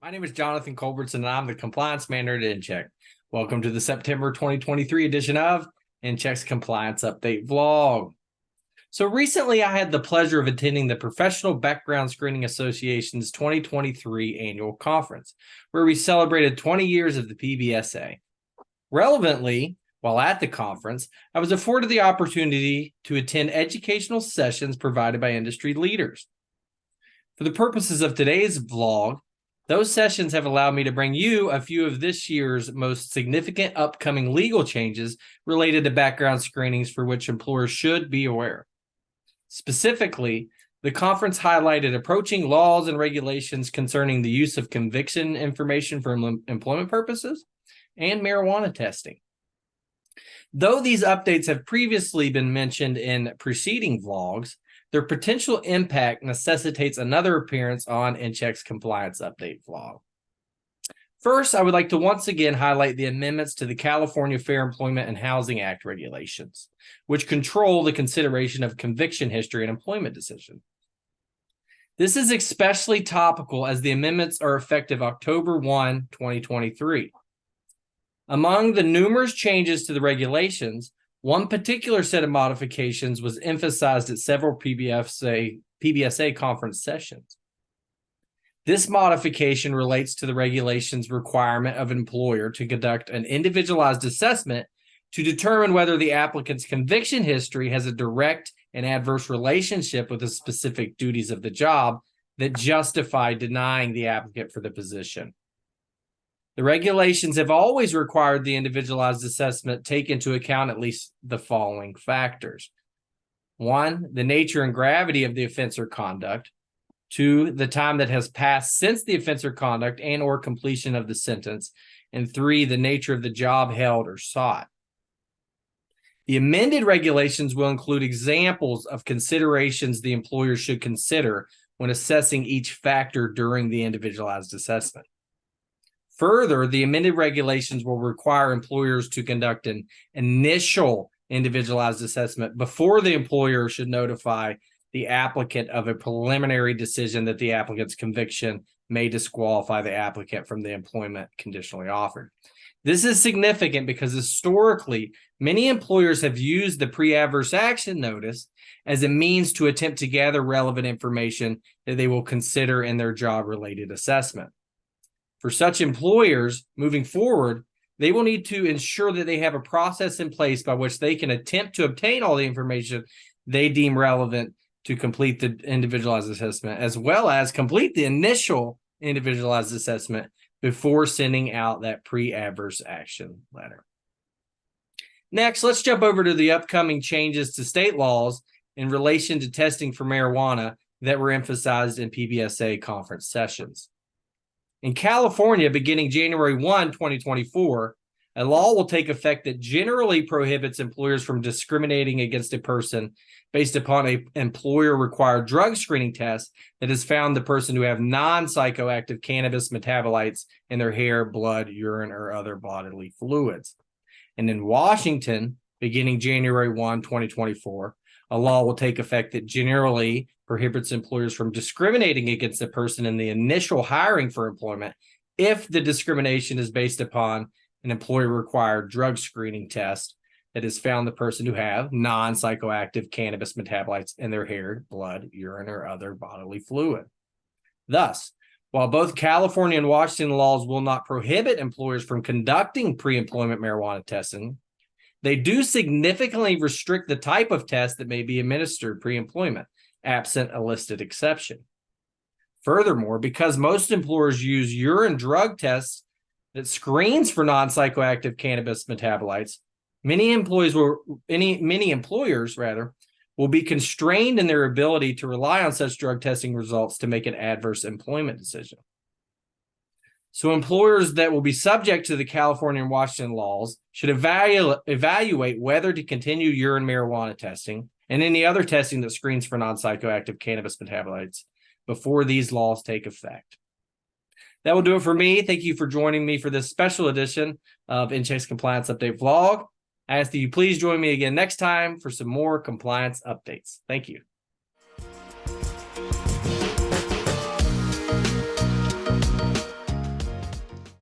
My name is Jonathan Culbertson, and I'm the compliance manager at InCheck. Welcome to the September 2023 edition of InCheck's Compliance Update Vlog. So recently, I had the pleasure of attending the Professional Background Screening Association's 2023 annual conference, where we celebrated 20 years of the PBSA. Relevantly, while at the conference, I was afforded the opportunity to attend educational sessions provided by industry leaders. For the purposes of today's vlog, those sessions have allowed me to bring you a few of this year's most significant upcoming legal changes related to background screenings for which employers should be aware. Specifically, the conference highlighted approaching laws and regulations concerning the use of conviction information for employment purposes and marijuana testing. Though these updates have previously been mentioned in preceding vlogs, their potential impact necessitates another appearance on InCheck's Compliance Update vlog. First, I would like to once again highlight the amendments to the California Fair Employment and Housing Act regulations, which control the consideration of conviction history and employment decision. This is especially topical as the amendments are effective October 1, 2023. Among the numerous changes to the regulations, one particular set of modifications was emphasized at several PBSA conference sessions. This modification relates to the regulation's requirement of an employer to conduct an individualized assessment to determine whether the applicant's conviction history has a direct and adverse relationship with the specific duties of the job that justify denying the applicant for the position. The regulations have always required the individualized assessment take into account at least the following factors. 1, the nature and gravity of the offense or conduct. 2, the time that has passed since the offense or conduct and or completion of the sentence. And 3, the nature of the job held or sought. The amended regulations will include examples of considerations the employer should consider when assessing each factor during the individualized assessment. Further, the amended regulations will require employers to conduct an initial individualized assessment before the employer should notify the applicant of a preliminary decision that the applicant's conviction may disqualify the applicant from the employment conditionally offered. This is significant because historically, many employers have used the pre-adverse action notice as a means to attempt to gather relevant information that they will consider in their job-related assessment. For such employers, moving forward, they will need to ensure that they have a process in place by which they can attempt to obtain all the information they deem relevant to complete the individualized assessment, as well as complete the initial individualized assessment before sending out that pre-adverse action letter. Next, let's jump over to the upcoming changes to state laws in relation to testing for marijuana that were emphasized in PBSA conference sessions. In California, beginning January 1, 2024, a law will take effect that generally prohibits employers from discriminating against a person based upon an employer-required drug screening test that has found the person to have non-psychoactive cannabis metabolites in their hair, blood, urine, or other bodily fluids. And in Washington, beginning January 1, 2024, a law will take effect that generally prohibits employers from discriminating against a person in the initial hiring for employment if the discrimination is based upon an employer-required drug screening test that has found the person to have non-psychoactive cannabis metabolites in their hair, blood, urine, or other bodily fluid. Thus, while both California and Washington laws will not prohibit employers from conducting pre-employment marijuana testing, they do significantly restrict the type of test that may be administered pre-employment, absent a listed exception. Furthermore, because most employers use urine drug tests that screens for non-psychoactive cannabis metabolites, many employers will be constrained in their ability to rely on such drug testing results to make an adverse employment decision. So employers that will be subject to the California and Washington laws should evaluate whether to continue urine marijuana testing and any other testing that screens for non-psychoactive cannabis metabolites before these laws take effect. That will do it for me. Thank you for joining me for this special edition of InCheck's Compliance Update vlog. I ask that you please join me again next time for some more compliance updates. Thank you.